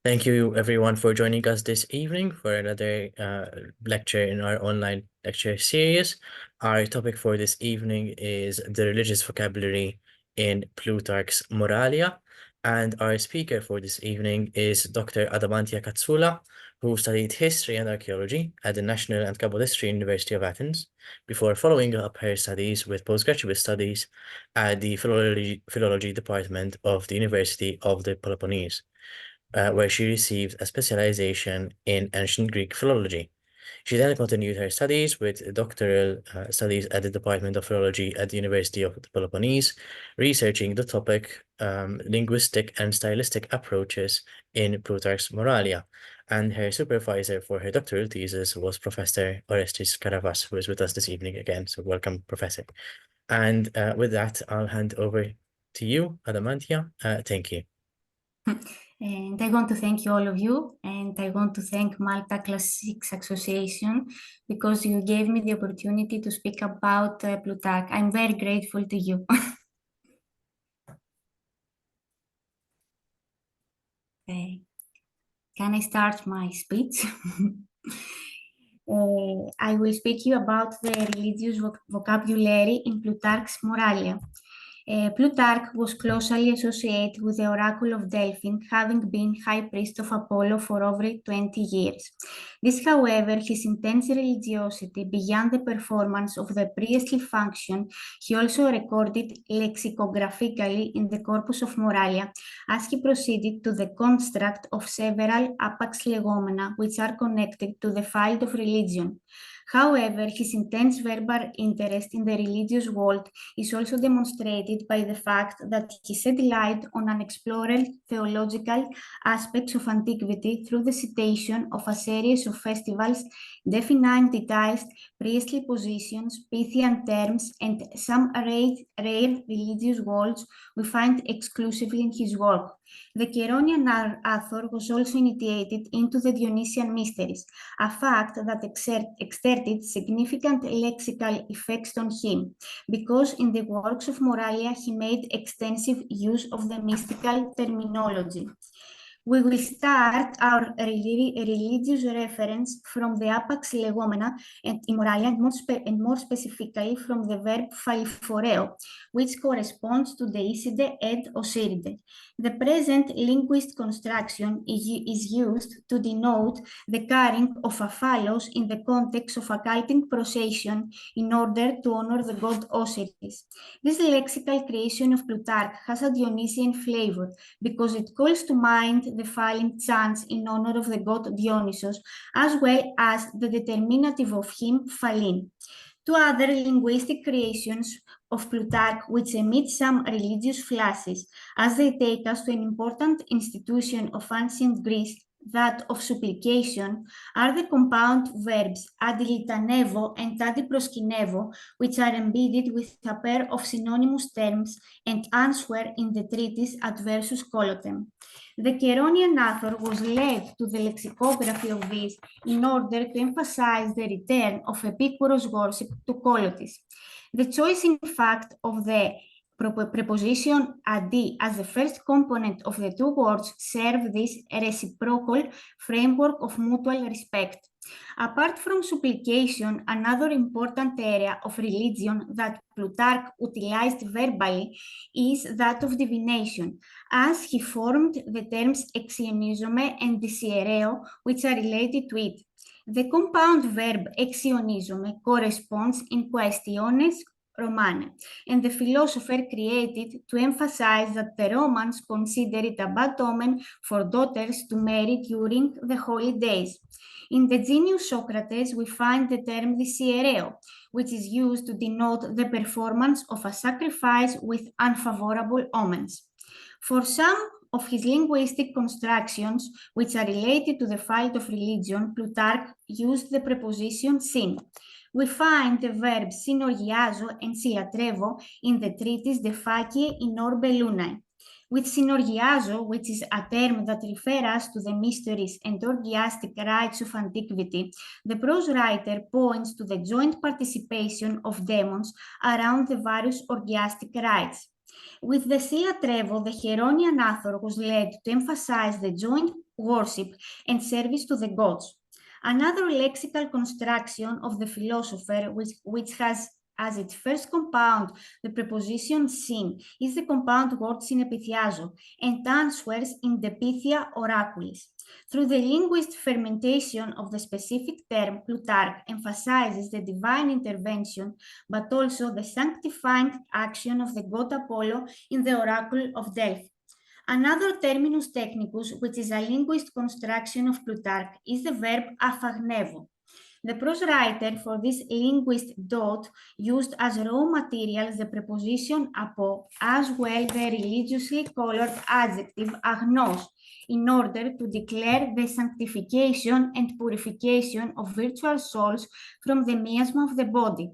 Thank you, everyone, for joining us this evening for another lecture in our online lecture series. Our topic for this evening is the religious vocabulary in Plutarch's Moralia. And our speaker for this evening is Dr. Adamantia Katsoula, who studied history and archaeology at the National and Kabbalistry University of Athens before following up her studies with postgraduate studies at the Philology Department of the University of the Peloponnese, where she received a specialization in ancient Greek philology. She then continued her studies with doctoral studies at the Department of Philology at the University of the Peloponnese, researching the topic linguistic and stylistic approaches in Plutarch's Moralia. And her supervisor for her doctoral thesis was Professor Orestes Karavas, who is with us this evening again. So welcome, Professor. And with that, I'll hand over to you, Adamantia. Thank you. And I want to thank you, all of you, and I want to thank Malta Classics Association because you gave me the opportunity to speak about Plutarch. I'm very grateful to you. Okay. Can I start my speech? I will speak to you about the religious vocabulary in Plutarch's Moralia. Plutarch was closely associated with the oracle of Delphi, having been high priest of Apollo for over 20 years. This, however, his intense religiosity beyond the performance of the priestly function, he also recorded lexicographically in the corpus of Moralia, as he proceeded to the construct of several άπαξ λεγόμενα, which are connected to the field of religion. However, his intense verbal interest in the religious world is also demonstrated by the fact that he shed light on unexplored theological aspects of antiquity through the citation of a series of festivals, definitized priestly positions, Pythian terms, and some rare religious words we find exclusively in his work. The Chaeronian author was also initiated into the Dionysian Mysteries, a fact that exerted significant lexical effects on him, because in the works of Moralia he made extensive use of the mystical terminology. We will start our religious reference from the άπαξ λεγόμενα and in Moralia, and more specifically from the verb phaliphoreo, which corresponds to deicide and osiride. The present linguist construction is used to denote the carrying of a phallos in the context of a cultic procession in order to honor the god Osiris. This lexical creation of Plutarch has a Dionysian flavor because it calls to mind the falling chants in honor of the god Dionysus, as well as the determinative of him, Phalin. Two other linguistic creations of Plutarch which emit some religious flashes, as they take us to an important institution of ancient Greece, that of supplication, are the compound verbs adilitanevo and adiproskinevo, which are embedded with a pair of synonymous terms and answer in the treatise Adversus Colotem. The Chaeronian author was led to the lexicography of this in order to emphasize the return of Epicurus worship to Colotis. The choice, in fact, of the preposition adi as the first component of the two words serve this reciprocal framework of mutual respect. Apart from supplication, another important area of religion that Plutarch utilized verbally is that of divination, as he formed the terms exionizome and disiereo, which are related to it. The compound verb exionizome corresponds in questiones Romane, and the philosopher created to emphasize that the Romans considered it a bad omen for daughters to marry during the holy days. In the genius Socrates, we find the term disiereo, which is used to denote the performance of a sacrifice with unfavorable omens. For some of his linguistic constructions, which are related to the field of religion, Plutarch used the preposition sin. We find the verbs synorgiazo and silatrevo in the treatise De Facie in Orbe Lunae. With synorgiazo, which is a term that refers us to the mysteries and orgiastic rites of antiquity, the prose writer points to the joint participation of demons around the various orgiastic rites. With the Scylla Trevo, the Heronian author was led to emphasize the joint worship and service to the gods. Another lexical construction of the philosopher, which has as its first compound the preposition syn, is the compound word synepithiazo, and answers in the Pythia oraculis. Through the linguist fermentation of the specific term, Plutarch emphasizes the divine intervention, but also the sanctifying action of the god Apollo in the oracle of Delphi. Another terminus technicus, which is a linguist construction of Plutarch, is the verb aphagnevo. The prose writer for this linguist dot used as raw materials the preposition apo, as well the religiously colored adjective agnos, in order to declare the sanctification and purification of virtual souls from the miasma of the body.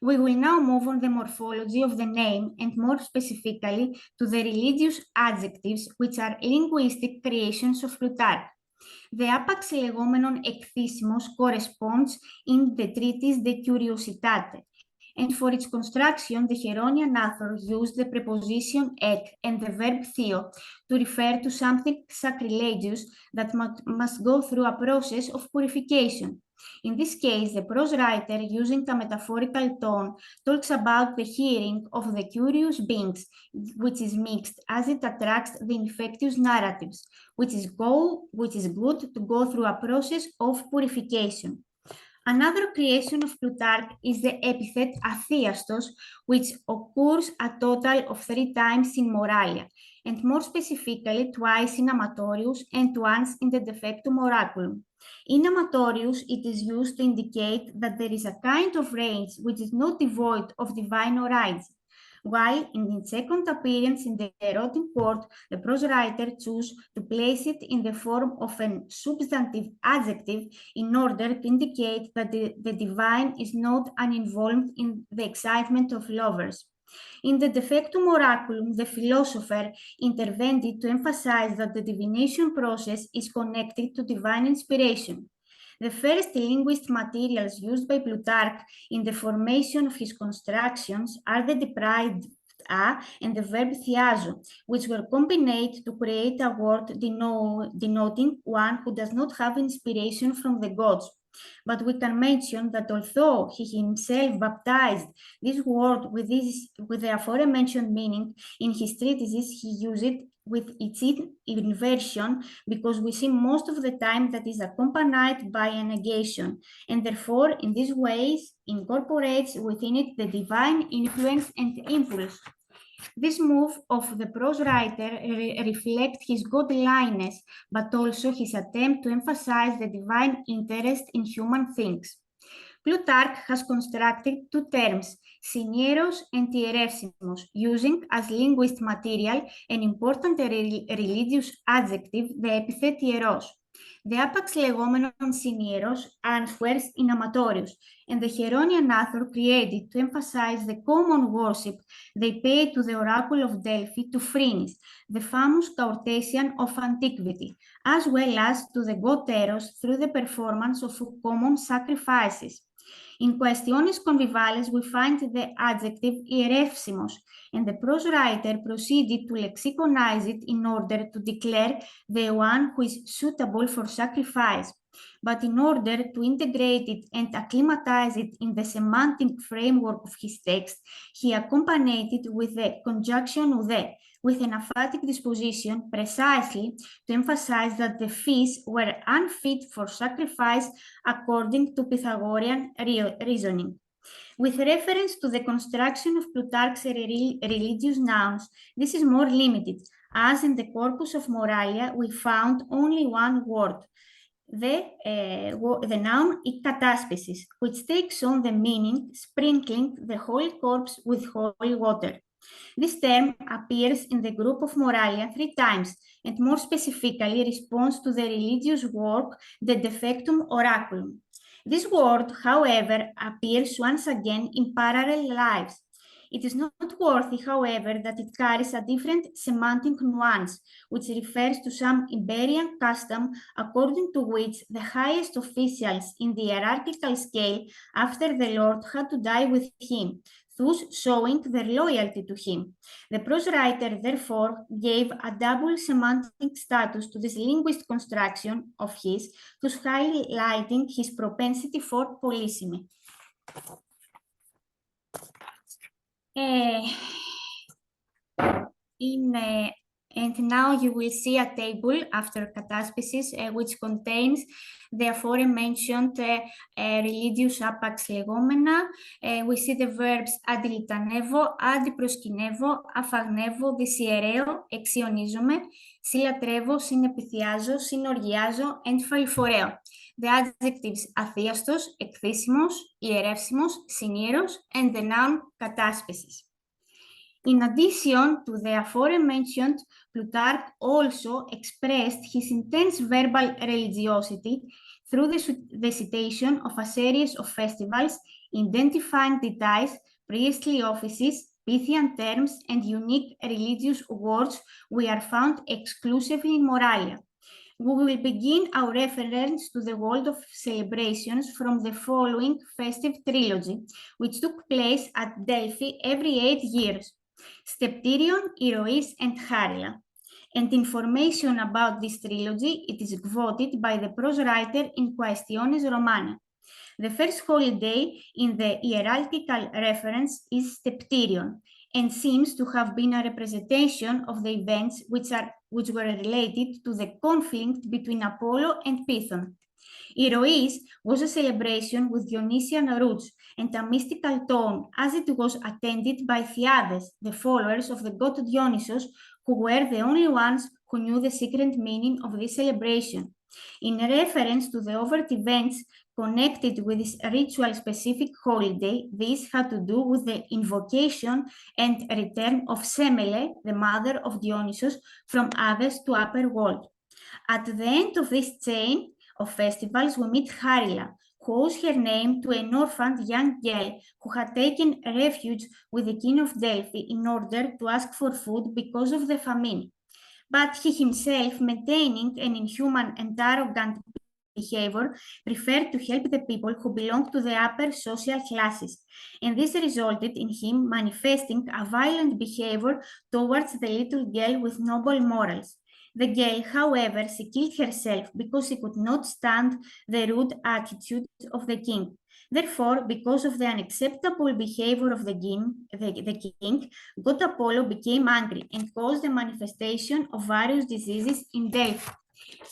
We will now move on the morphology of the name and more specifically to the religious adjectives, which are linguistic creations of Plutarch. The άπαξ λεγόμενων εκθήσιμος corresponds in the treatise De Curiositate, and for its construction, the Heronian author used the preposition ek and the verb theo to refer to something sacrilegious that must go through a process of purification. In this case, the prose writer, using a metaphorical tone, talks about the hearing of the curious beings, which is mixed as it attracts the infectious narratives, which is good to go through a process of purification. Another creation of Plutarch is the epithet athiastos, which occurs a total of 3 times in Moralia, and more specifically twice in Amatorius and once in the Defectum Oraculum. In Amatorius, it is used to indicate that there is a kind of range which is not devoid of divine origin, while in its second appearance in the erotic court, the prose writer chose to place it in the form of an substantive adjective in order to indicate that the divine is not uninvolved in the excitement of lovers. In the Defectum Oraculum, the philosopher intervened to emphasize that the divination process is connected to divine inspiration. The first linguist materials used by Plutarch in the formation of his constructions are the deprived a and the verb thiazo, which were combined to create a word denoting one who does not have inspiration from the gods. But we can mention that although he himself baptized this word with the aforementioned meaning, in his treatises he used it with its inversion, because we see most of the time that is accompanied by a negation, and therefore in these ways incorporates within it the divine influence and impulse. This move of the prose writer reflects his godliness, but also his attempt to emphasize the divine interest in human things. Plutarch has constructed 2 terms, synieros and hierepsimos, using as linguist material an important religious adjective, the epithet hieros. The άπαξ λεγόμενων synieros answers in Amatorius, and the Heronian author created to emphasize the common worship they paid to the oracle of Delphi to Phrynis, the famous courtesan of antiquity, as well as to the god Eros through the performance of common sacrifices. In Questiones Convivales, we find the adjective hierepsimos, and the prose writer proceeded to lexiconize it in order to declare the one who is suitable for sacrifice. But in order to integrate it and acclimatize it in the semantic framework of his text, he accompanied it with the conjunction ουδέ, with an aphatic disposition precisely to emphasize that the fish were unfit for sacrifice according to Pythagorean reasoning. With reference to the construction of Plutarch's religious nouns, this is more limited, as in the corpus of Moralia we found only one word, the noun ikatasphesis, which takes on the meaning sprinkling the holy corpse with holy water. This term appears in the group of Moralia 3 times, and more specifically responds to the religious work, the Defectum Oraculum. This word, however, appears once again in parallel lives. It is noteworthy, however, that it carries a different semantic nuance, which refers to some Iberian custom according to which the highest officials in the hierarchical scale after the Lord had to die with him, thus showing their loyalty to him. The prose writer, therefore, gave a double semantic status to this linguistic construction of his, thus highlighting his propensity for polysemy. And now you will see a table after kataspisis, which contains the aforementioned religious άπαξ λεγόμενα. We see the verbs αντιλιτανεύω, αντιπροσκυνεύω, αφαγνεύω, δυσιερέω, εξιονίζομαι, συλλατρεύω, συνεπιθιάζω, συνοργιάζω, εντφαλιφορέω. The adjectives αθίαστος, εκθήσιμος, ιερεύσιμος, συνήρος, and the noun kataspisis. In addition to the aforementioned, Plutarch also expressed his intense verbal religiosity through the citation of a series of festivals identifying deities, priestly offices, Pythian terms, and unique religious words we are found exclusively in Moralia. We will begin our reference to the world of celebrations from the following festive trilogy, which took place at Delphi every 8 years. Stepterion, Erois, and Charila. And information about this trilogy, it is quoted by the prose writer in Quaestiones Romanae. The first holiday in the hierarchical reference is Stepterion, and seems to have been a representation of the events which were related to the conflict between Apollo and Python. Erois was a celebration with Dionysian roots and a mystical tone, as it was attended by Theades, the followers of the god Dionysus, who were the only ones who knew the secret meaning of this celebration. In reference to the overt events connected with this ritual-specific holiday, this had to do with the invocation and return of Semele, the mother of Dionysus, from Hades to upper world. At the end of this chain of festivals, we meet Charila, who owes her name to an orphaned young girl who had taken refuge with the king of Delphi in order to ask for food because of the famine. But he himself, maintaining an inhuman and arrogant behavior, preferred to help the people who belonged to the upper social classes, and this resulted in him manifesting a violent behavior towards the little girl with noble morals. The girl, however, she killed herself because she could not stand the rude attitude of the king. Therefore, because of the unacceptable behavior of the king, god Apollo became angry and caused the manifestation of various diseases in Delphi.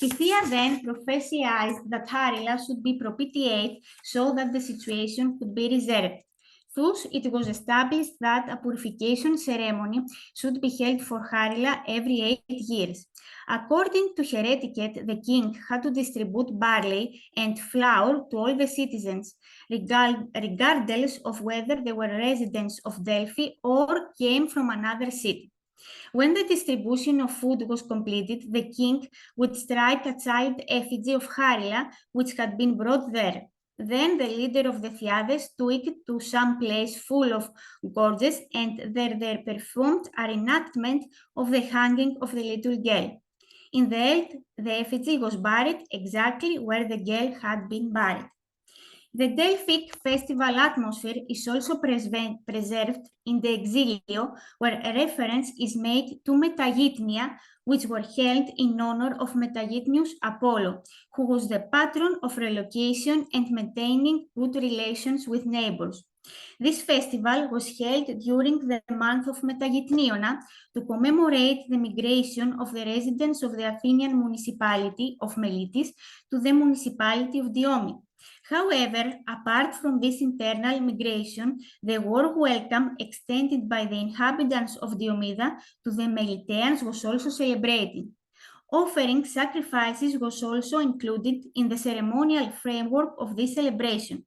Pythia then prophesied that Charila should be propitiated so that the situation could be reserved. Thus, it was established that a purification ceremony should be held for Charila every 8 years. According to her etiquette, the king had to distribute barley and flour to all the citizens, regardless of whether they were residents of Delphi or came from another city. When the distribution of food was completed, the king would strike a child effigy of Charila, which had been brought there. Then the leader of the Theades took it to some place full of gorges, and there performed a reenactment of the hanging of the little girl. In the end, the effigy was buried exactly where the girl had been buried. The Delphic festival atmosphere is also preserved in the Exilio, where a reference is made to Metagitnia, which were held in honor of Metagitnius Apollo, who was the patron of relocation and maintaining good relations with neighbors. This festival was held during the month of Metagitniona to commemorate the migration of the residents of the Athenian municipality of Melitis to the municipality of Diome. However, apart from this internal migration, the warm welcome extended by the inhabitants of Diomeda to the Meliteans was also celebrated. Offering sacrifices was also included in the ceremonial framework of this celebration.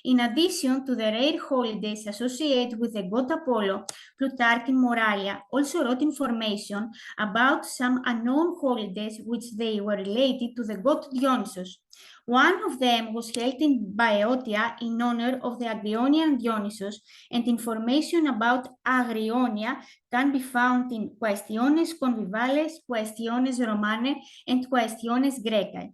In addition to the rare holidays associated with the god Apollo, Plutarch in Moralia also wrote information about some unknown holidays which they were related to the god Dionysus. One of them was held in Boeotia in honor of the Agrionian Dionysus, and information about Agrionia can be found in Quaestiones Convivales, Quaestiones Romanae, and Quaestiones Graecae.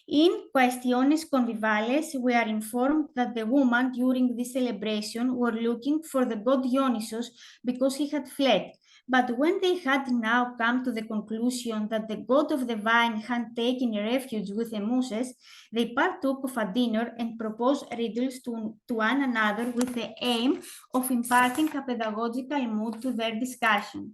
In Questiones Convivales, we are informed that the women during this celebration were looking for the god Dionysus because he had fled. But when they had now come to the conclusion that the god of the vine had taken refuge with the muses, they partook of a dinner and proposed riddles to one another with the aim of imparting a pedagogical mood to their discussion.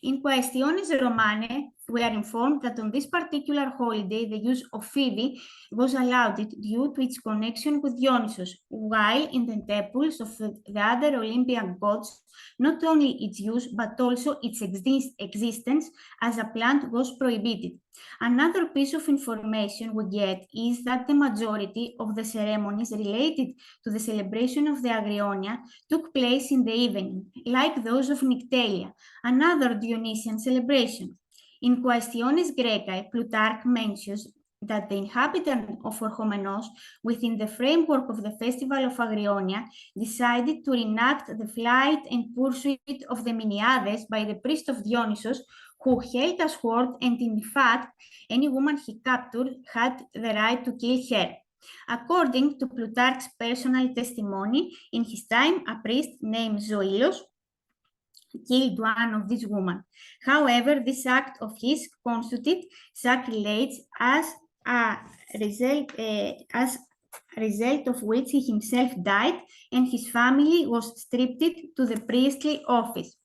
In Questiones Romane, we are informed that on this particular holiday, the use of Phoebe was allowed due to its connection with Dionysus, while in the temples of the other Olympian gods, not only its use, but also its existence as a plant was prohibited. Another piece of information we get is that the majority of the ceremonies related to the celebration of the Agrionia took place in the evening, like those of Nyctelia, another Dionysian celebration. In Questiones Graecae, Plutarch mentions that the inhabitants of Orchomenos, within the framework of the festival of Agrionia, decided to reenact the flight and pursuit of the Miniades by the priest of Dionysus, who held a sword, and in fact, any woman he captured had the right to kill her. According to Plutarch's personal testimony, in his time, a priest named Zoilos killed one of these women. However, this act of his constituted sacrilege as a result of which he himself died and his family was stripped to the priestly office.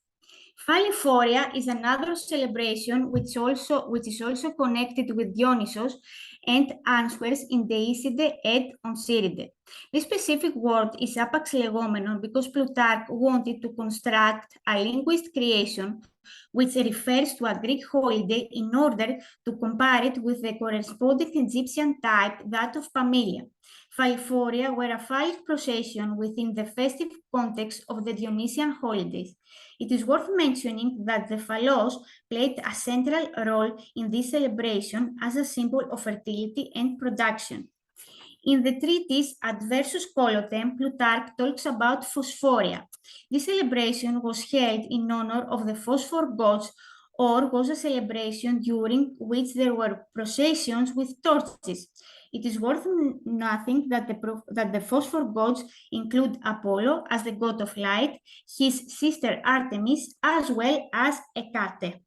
Phalliphoria is another celebration which is also connected with Dionysus and answers in Deicide et Onsiride. This specific word is άπαξ λεγόμενων because Plutarch wanted to construct a linguist creation which refers to a Greek holiday in order to compare it with the corresponding Egyptian type, that of Pamilia. Phalliphoria were a phallic procession within the festive context of the Dionysian holidays. It is worth mentioning that the phallos played a central role in this celebration as a symbol of fertility and production. In the treatise Adversus Colotem, Plutarch talks about Phosphoria. This celebration was held in honor of the phosphor gods, or was a celebration during which there were processions with torches. It is worth noting that the phosphor gods include Apollo as the god of light, his sister Artemis, as well as Hecate.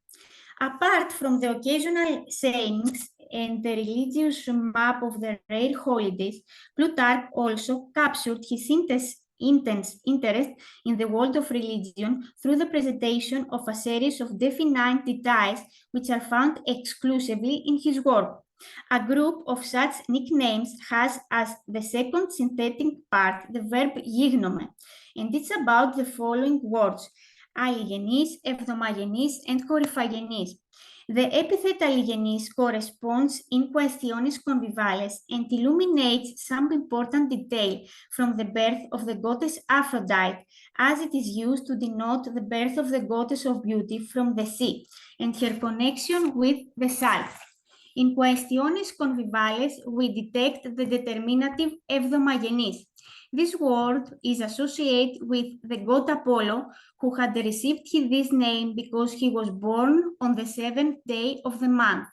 Apart from the occasional sayings and the religious map of the rare holidays, Plutarch also captured his intense interest in the world of religion through the presentation of a series of definite deities which are found exclusively in his work. A group of such nicknames has as the second synthetic part the verb gignomen, and it's about the following words: Alligenis, Εβδομαγενής, and Κορυφαγενής. The epithet Alligenis corresponds in Questiones Convivales and illuminates some important detail from the birth of the goddess Aphrodite, as it is used to denote the birth of the goddess of beauty from the sea and her connection with the south. In Questiones Convivales, we detect the determinative Εβδομαγενής. This word is associated with the god Apollo, who had received this name because he was born on the 7th day of the month.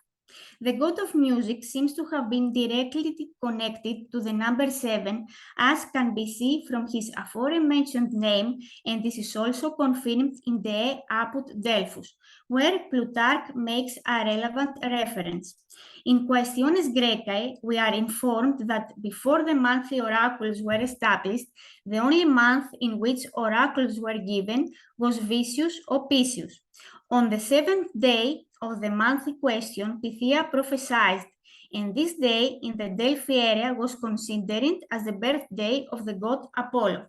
The god of music seems to have been directly connected to the number 7, as can be seen from his aforementioned name, and this is also confirmed in the Apud Delphus, where Plutarch makes a relevant reference. In Questiones Graecae, we are informed that before the monthly oracles were established, the only month in which oracles were given was Vicius or Pisius. On the 7th day of the month in question, Pythia prophesied, and this day in the Delphi area was considered as the birthday of the god Apollo.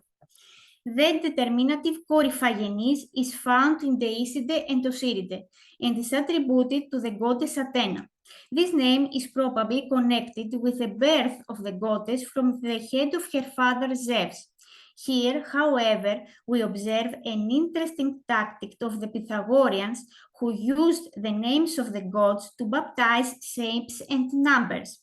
The determinative Κορυφαγενής is found in Deicide and Osiride and is attributed to the goddess Athena. This name is probably connected with the birth of the goddess from the head of her father Zeus. Here, however, we observe an interesting tactic of the Pythagoreans, who used the names of the gods to baptize shapes and numbers.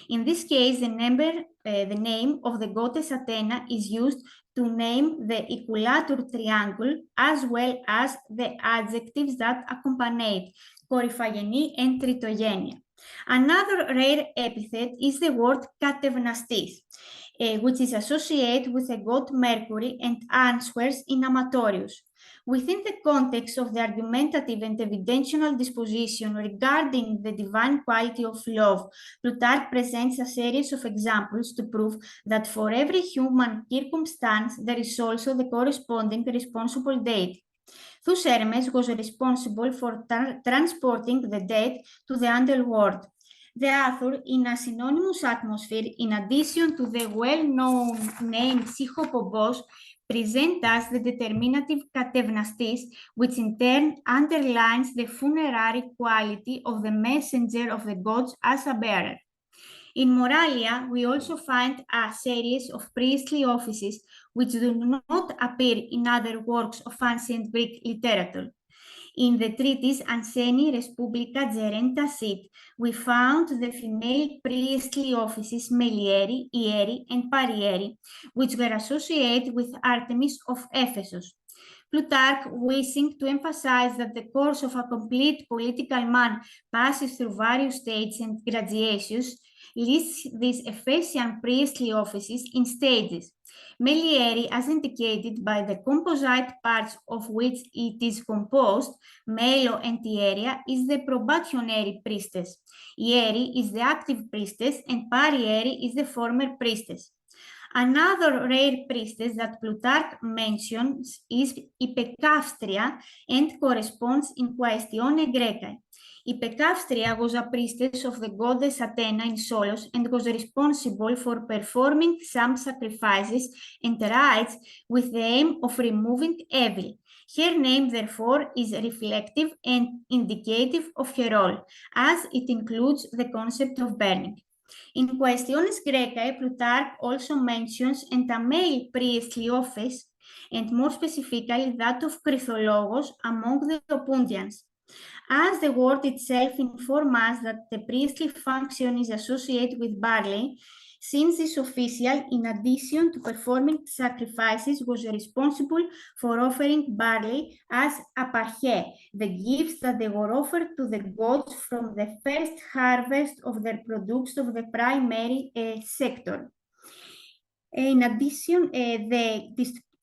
In this case, the name of the goddess Athena is used to name the equilateral triangle as well as the adjectives that accompany it, Κορυφαγενή and Tritogenia. Another rare epithet is the word katewnastis, which is associated with the god Mercury and answers in Amatorius. Within the context of the argumentative and evidential disposition regarding the divine quality of love, Plutarch presents a series of examples to prove that for every human circumstance there is also the corresponding responsible deity. Thus Hermes was responsible for transporting the dead to the underworld. The author, in a synonymous atmosphere, in addition to the well-known name Psychopobos, presents us the determinative katewnastis, which in turn underlines the funerary quality of the messenger of the gods as a bearer. In Moralia, we also find a series of priestly offices which do not appear in other works of ancient Greek literature. In the treatise Anseni Respublica Gerenta Sit, we found the female priestly offices Melieri, Ieri, and Parieri, which were associated with Artemis of Ephesus. Plutarch, wishing to emphasize that the course of a complete political man passes through various stages and gradations, lists these Ephesian priestly offices in stages. Melieri, as indicated by the composite parts of which it is composed, Melo and Ieria, is the probationary priestess. Ieri is the active priestess, and Parieri is the former priestess. Another rare priestess that Plutarch mentions is Hypekavstria and corresponds in Quaestione Graecae. Hypekavstria was a priestess of the goddess Athena in Solos and was responsible for performing some sacrifices and rites with the aim of removing evil. Her name, therefore, is reflective and indicative of her role, as it includes the concept of burning. In Quaestiones Graecae, Plutarch also mentions a male priestly office, and more specifically that of Chrysologus among the Opuntians. As the word itself informs us that the priestly function is associated with barley, since this official, in addition to performing sacrifices, was responsible for offering barley as aparche, the gifts that they were offered to the gods from the first harvest of their products of the primary sector. In addition,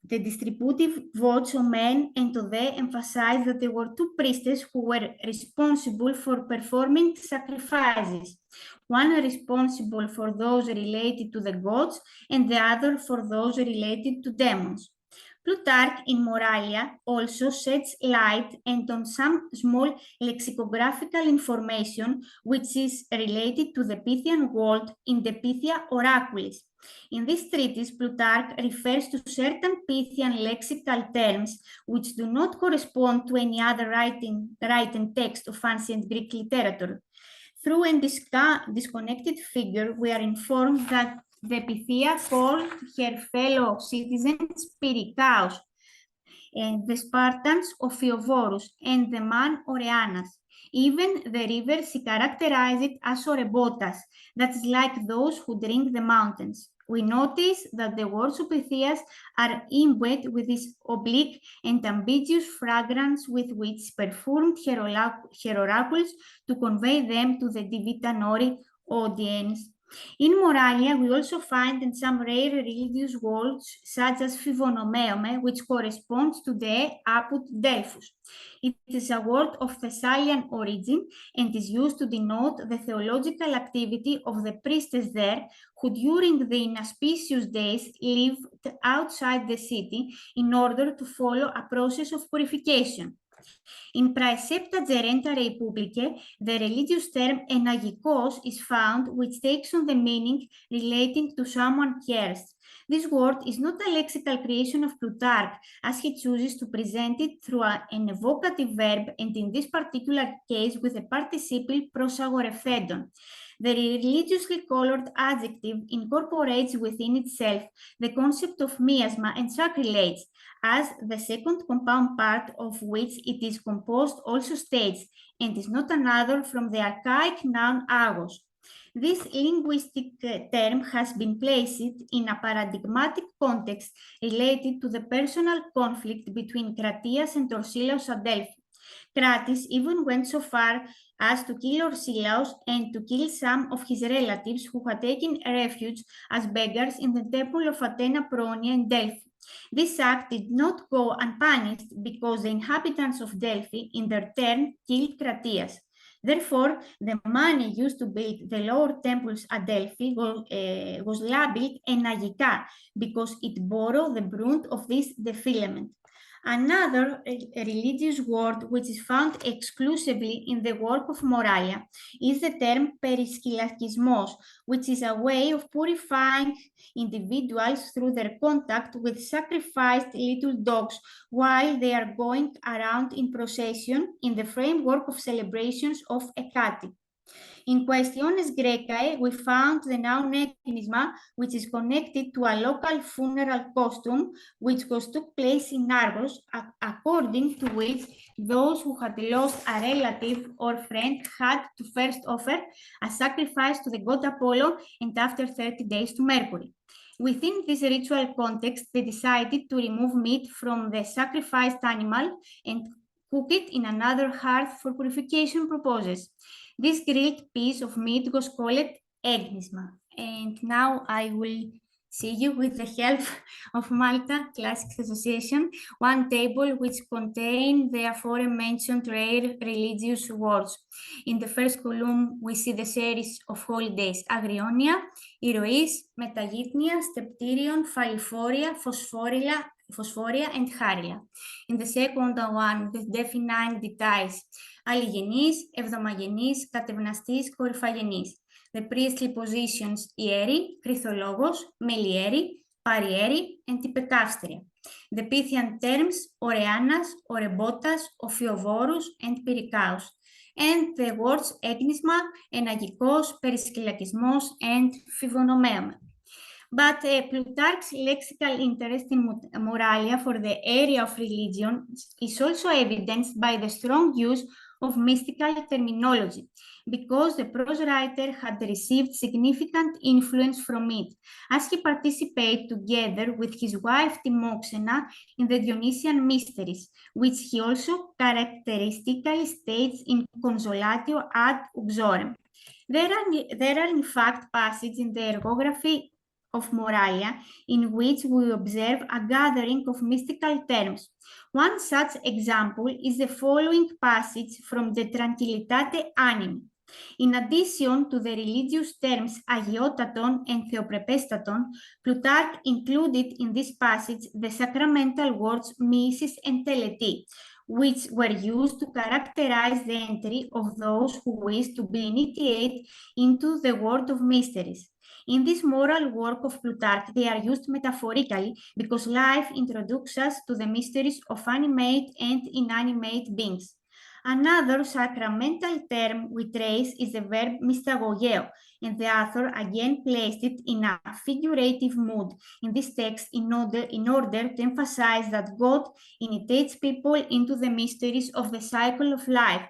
the distributive votes on men and to they emphasized that there were two priestesses who were responsible for performing sacrifices, one responsible for those related to the gods and the other for those related to demons. Plutarch in Moralia also sheds light on some small lexicographical information which is related to the Pythian world in the Pythia Oraculis. In this treatise, Plutarch refers to certain Pythian lexical terms which do not correspond to any other written text of ancient Greek literature. Through a disconnected figure, we are informed that the Pythia called her fellow citizens Pyrrhikaos, and the Spartans Ophiovorus, and the man Oreanas. Even the river, she characterized it as Orebotas, that is like those who drink the mountains. We notice that the words of Pythias are imbued with this oblique and ambiguous fragrance with which performed her oracles to convey them to the Divita Nori audience. In Moralia, we also find some rare religious words such as Fivonomeome, which corresponds to the Apud Delphus. It is a word of Thessalian origin and is used to denote the theological activity of the priestess there, who during the inauspicious days lived outside the city in order to follow a process of purification. In Praecepta Gerenta Republicae, the religious term enagikos is found, which takes on the meaning relating to someone cursed. This word is not a lexical creation of Plutarch, as he chooses to present it through an evocative verb, and in this particular case with the participle prosagorephédon. The religiously colored adjective incorporates within itself the concept of miasma and sacrilege, as the second compound part of which it is composed also states, and is not another from the archaic noun agos. This linguistic term has been placed in a paradigmatic context related to the personal conflict between Cratias and Torsilaus at Delphi. Crates even went so far as to kill Orsilaos and to kill some of his relatives who had taken refuge as beggars in the temple of Athena Pronia in Delphi. This act did not go unpunished because the inhabitants of Delphi in their turn killed Cratias. Therefore, the money used to build the lower temples at Delphi was labeled enagika because it borrowed the brunt of this defilement. Another religious word which is found exclusively in the work of Moralia is the term periskylakismos, which is a way of purifying individuals through their contact with sacrificed little dogs while they are going around in procession in the framework of celebrations of Hecate. In Questiones Graecae, we found the noun eknisma, which is connected to a local funeral costume, which took place in Argos, according to which those who had lost a relative or friend had to first offer a sacrifice to the god Apollo and after 30 days to Mercury. Within this ritual context, they decided to remove meat from the sacrificed animal and cook it in another hearth for purification purposes. This grilled piece of meat was called egnisma. And now I will see you with the help of Malta Classics Association, one table which contains the aforementioned rare religious words. In the first column, we see the series of holidays: Agrionia, Erois, Metagitnia, Stepterion, Phalliphoria, Phosphoria, and Charila. In the second one, the definite details: Αλληγενής, Εβδομαγενής, Κατευναστής, Κορυφαγενής. The priestly positions Ieri, Chrysologus, Melieri, Parieri, and Tipekavsteria. The Pythian terms Oreanas, Orebotas, Ophiovorus, and Pyrrhikaos. And the words Egnisma, Enagikos, Periskylakismos, and Fivonomeon. But Plutarch's lexical interest in Moralia for the area of religion is also evidenced by the strong use of mystical terminology, because the prose writer had received significant influence from it, as he participated together with his wife Timoxena in the Dionysian Mysteries, which he also characteristically states in Consolatio ad Uxorem. There are in fact passages in the ergography of Moralia in which we observe a gathering of mystical terms. One such example is the following passage from the Tranquillitate Animi. In addition to the religious terms agiotaton and theoprepestaton, Plutarch included in this passage the sacramental words misis and teleti, which were used to characterize the entry of those who wished to be initiated into the world of mysteries. In this moral work of Plutarch, they are used metaphorically because life introduces us to the mysteries of animate and inanimate beings. Another sacramental term we trace is the verb mystagogeo, and the author again placed it in a figurative mood in this text in order to emphasize that God initiates people into the mysteries of the cycle of life.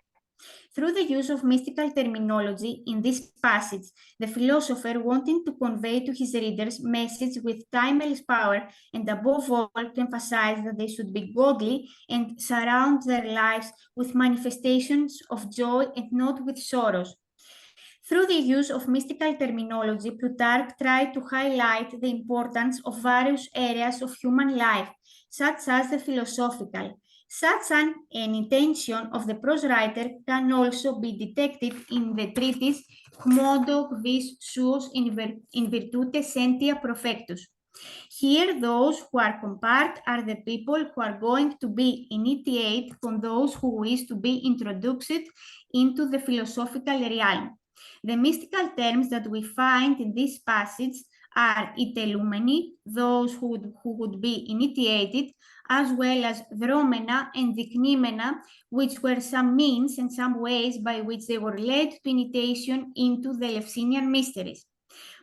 Through the use of mystical terminology in this passage, the philosopher wanted to convey to his readers message with timeless power, and above all to emphasize that they should be godly and surround their lives with manifestations of joy and not with sorrows. Through the use of mystical terminology, Plutarch tried to highlight the importance of various areas of human life, such as the philosophical. Such an intention of the prose writer can also be detected in the treatise Modo quis suos in virtute sentia profectus. Here, those who are compared are the people who are going to be initiated from those who wish to be introduced into the philosophical realm. The mystical terms that we find in this passage are itelumeni, those who would be initiated, as well as dromena and diknimena, which were some means and some ways by which they were led to initiation into the Eleusinian mysteries.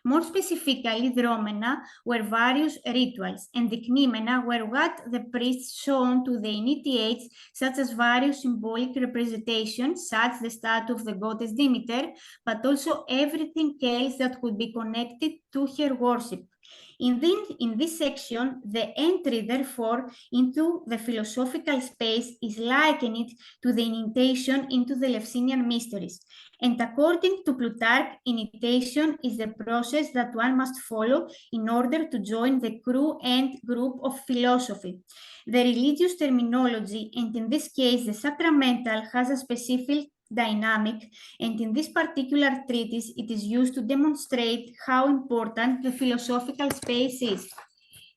More specifically, dromena were various rituals, and diknimena were what the priests shown to the initiates, such as various symbolic representations, such as the statue of the goddess Demeter, but also everything else that could be connected to her worship. In this section, the entry, therefore, into the philosophical space is likened to the initiation into the Eleusinian Mysteries. And according to Plutarch, initiation is the process that one must follow in order to join the crew and group of philosophy. The religious terminology, and in this case the sacramental, has a specific dynamic, and in this particular treatise it is used to demonstrate how important the philosophical space is.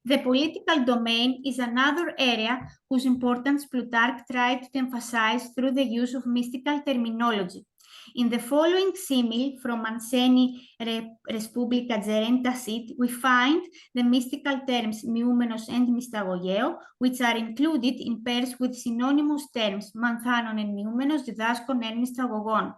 The political domain is another area whose importance Plutarch tried to emphasize through the use of mystical terminology. In the following simile from Anseni Respublica Gerenta Sit, we find the mystical terms meioumenos and mystagogeo, which are included in pairs with synonymous terms manthanon and meioumenos, didaskon and mystagogon.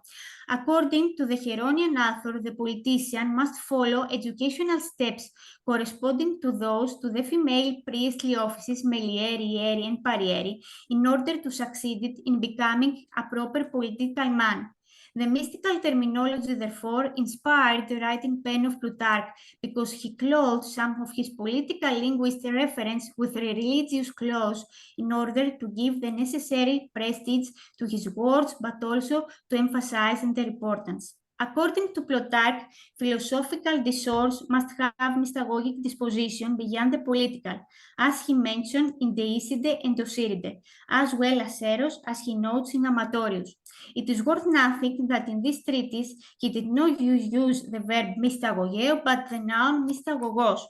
According to the Heronian author, the politician must follow educational steps corresponding to those to the female priestly offices melieri, ieri, and parieri in order to succeed in becoming a proper political man. The mystical terminology, therefore, inspired the writing pen of Plutarch because he clothed some of his political linguistic reference with a religious clause in order to give the necessary prestige to his words, but also to emphasize their importance. According to Plutarch, philosophical discourse must have mystagogic disposition beyond the political, as he mentioned in Deicide and Osiride, as well as Eros, as he notes in Amatorius. It is worth noting that in this treatise he did not use the verb mystagogeo, but the noun mystagogos.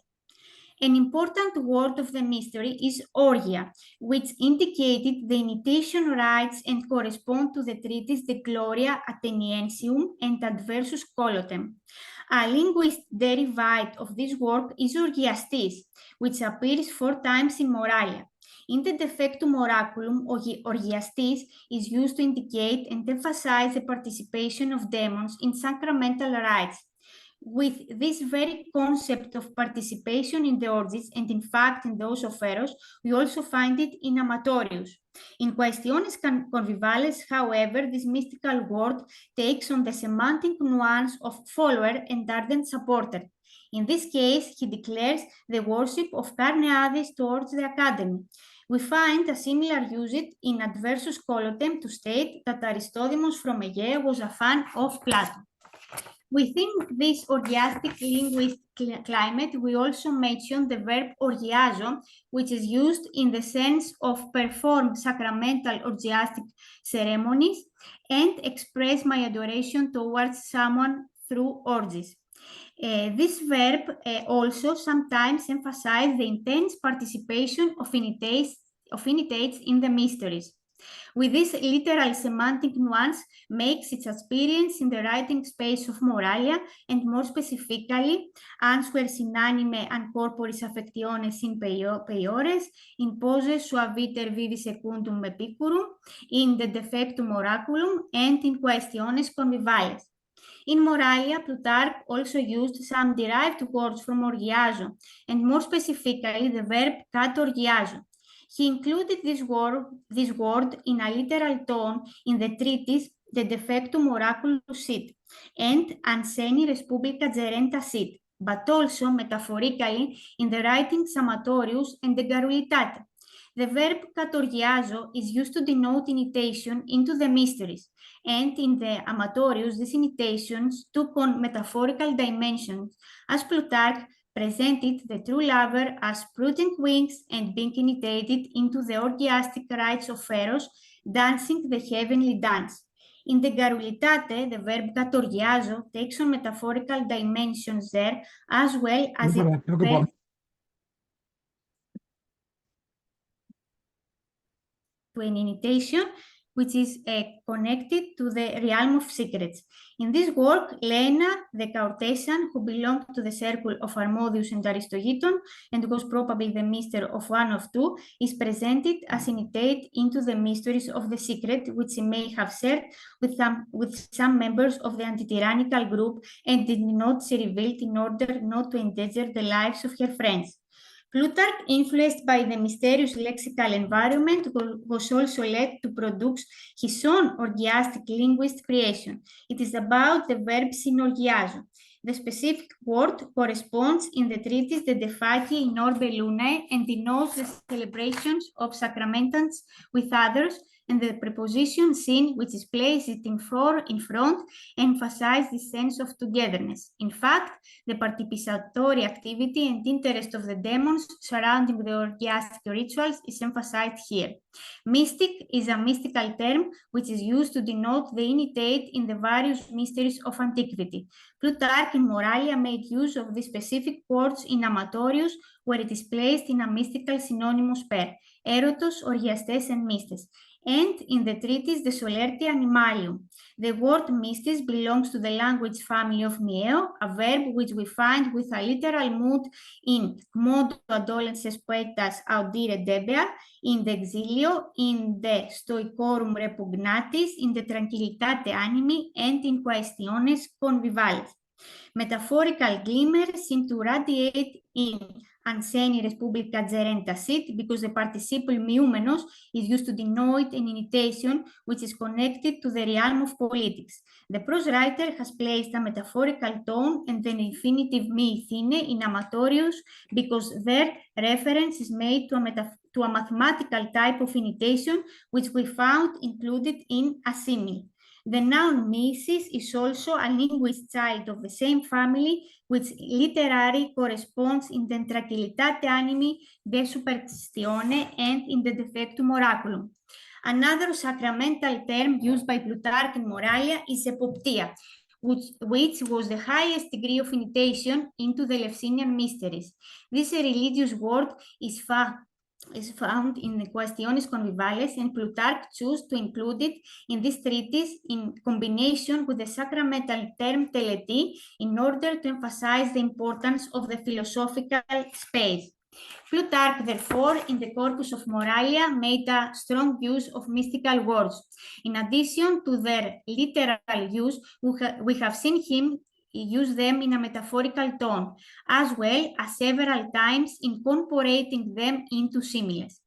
An important word of the mystery is orgia, which indicated the initiation rites and correspond to the treatise De Gloria Atheniensium and Adversus Colotem. A linguistic derivative of this work is orgiastis, which appears 4 times in Moralia. In the Defectum Oraculum, orgiastis is used to indicate and emphasize the participation of demons in sacramental rites. With this very concept of participation in the orgies, and in fact in those of Eros, we also find it in Amatorius. In Quaestiones Convivales, however, this mystical word takes on the semantic nuance of follower and ardent supporter. In this case, he declares the worship of Carneades towards the academy. We find a similar usage in Adversus Colotem to state that Aristodemus from Aegae was a fan of Plato. Within this orgiastic linguistic climate, we also mention the verb orgiazo, which is used in the sense of perform sacramental orgiastic ceremonies and express my adoration towards someone through orgies. This verb also sometimes emphasizes the intense participation of initiates in the mysteries. With this literal semantic nuance makes its experience in the writing space of Moralia, and more specifically, answers in anime and corporis affectiones in peiores, in poses suaviter vivi secundum epicurum, in the Defectum Oraculum, and in Quaestiones Convivales. In Moralia, Plutarch also used some derived words from orgiazo, and more specifically the verb katorgiazo. He included this word in a literal tone in the treatise De Defectum Oraculum Sit and Anseni Respublica Gerenta Sit, but also metaphorically in the writings Amatorius and De Garulitate. The verb katorgiazo is used to denote initiation into the mysteries, and in the Amatorius, these initiations took on metaphorical dimensions, as Plutarch presented the true lover as sprouting wings and being initiated into the orgiastic rites of Eros, dancing the heavenly dance. In the Garulitate, the verb katorgiazo takes on metaphorical dimensions there, as well as to an initiation which is connected to the realm of secrets. In this work, Lena, the courtesan who belonged to the circle of Harmodius and Aristogiton and was probably the mister of one of two, is presented as initiate into the mysteries of the secret, which she may have shared with some members of the anti-tyrannical group, and did not she revealed in order not to endanger the lives of her friends. Plutarch, influenced by the mysterious lexical environment, was also led to produce his own orgiastic linguist creation. It is about the verb synorgiazo. The specific word corresponds in the treatise De Defati in Orbe Lunae and denotes the celebrations of sacramentals with others, and the preposition sin, which is placed in front, emphasizes the sense of togetherness. In fact, the participatory activity and interest of the demons surrounding the orgiastic rituals is emphasized here. Mystic is a mystical term which is used to denote the initiate in the various mysteries of antiquity. Plutarch in Moralia made use of these specific words in Amatorius, where it is placed in a mystical synonymous pair, erotos, orgiastes, and mystes, and in the treatise De Solertia Animalium. The word mystis belongs to the language family of mieo, a verb which we find with a literal mood in modo adolescens poetas audire debear, in the exilio, in the stoicorum repugnatis, in the tranquillitate animi, and in quaestiones convivales. Metaphorical glimmers seem to radiate in Anseni Respublica Gerenta Sit because the participle miumenos is used to denote an initiation which is connected to the realm of politics. The prose writer has placed a metaphorical tone and an infinitive mi thine in Amatorius because their reference is made to a mathematical type of initiation which we found included in a simile. The noun misis is also a linguist child of the same family, which literally corresponds in the tranquillitate animi, de superstione, and in the defectum oraculum. Another sacramental term used by Plutarch in Moralia is epoptia, which was the highest degree of initiation into the Eleusinian Mysteries. This religious word is found in the Quaestiones Convivales, and Plutarch chose to include it in this treatise in combination with the sacramental term teleti in order to emphasize the importance of the philosophical space. Plutarch, therefore, in the corpus of Moralia, made a strong use of mystical words. In addition to their literal use, we have seen him use them in a metaphorical tone, as well as several times incorporating them into similes.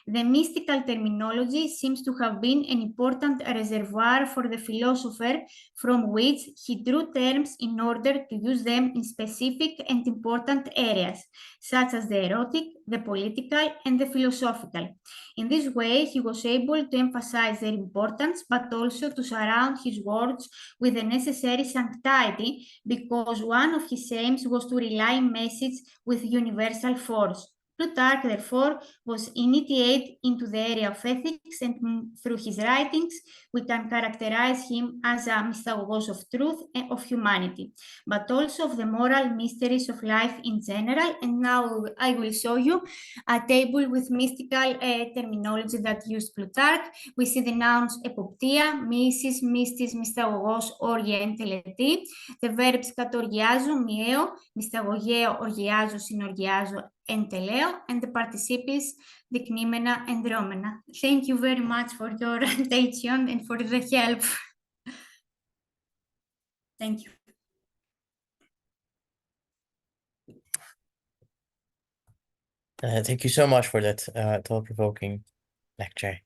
The mystical terminology seems to have been an important reservoir for the philosopher, from which he drew terms in order to use them in specific and important areas, such as the erotic, the political, and the philosophical. In this way, he was able to emphasize their importance, but also to surround his words with the necessary sanctity, because one of his aims was to rely message with universal force. Plutarch, therefore, was initiated into the area of ethics, and through his writings, we can characterize him as a mystagogos of truth and of humanity, but also of the moral mysteries of life in general. And now I will show you a table with mystical terminology that used Plutarch. We see the nouns epoptia, misis, mystis, mystagogos, orgie, and teleti. The verbs katorgiazo, mieo, mystagogeo, orgiazo, synorgiazo, and teleo, and the participles dicnymena and dromena. Thank you very much for your attention and for the help. Thank you. Thank you so much for that thought-provoking lecture.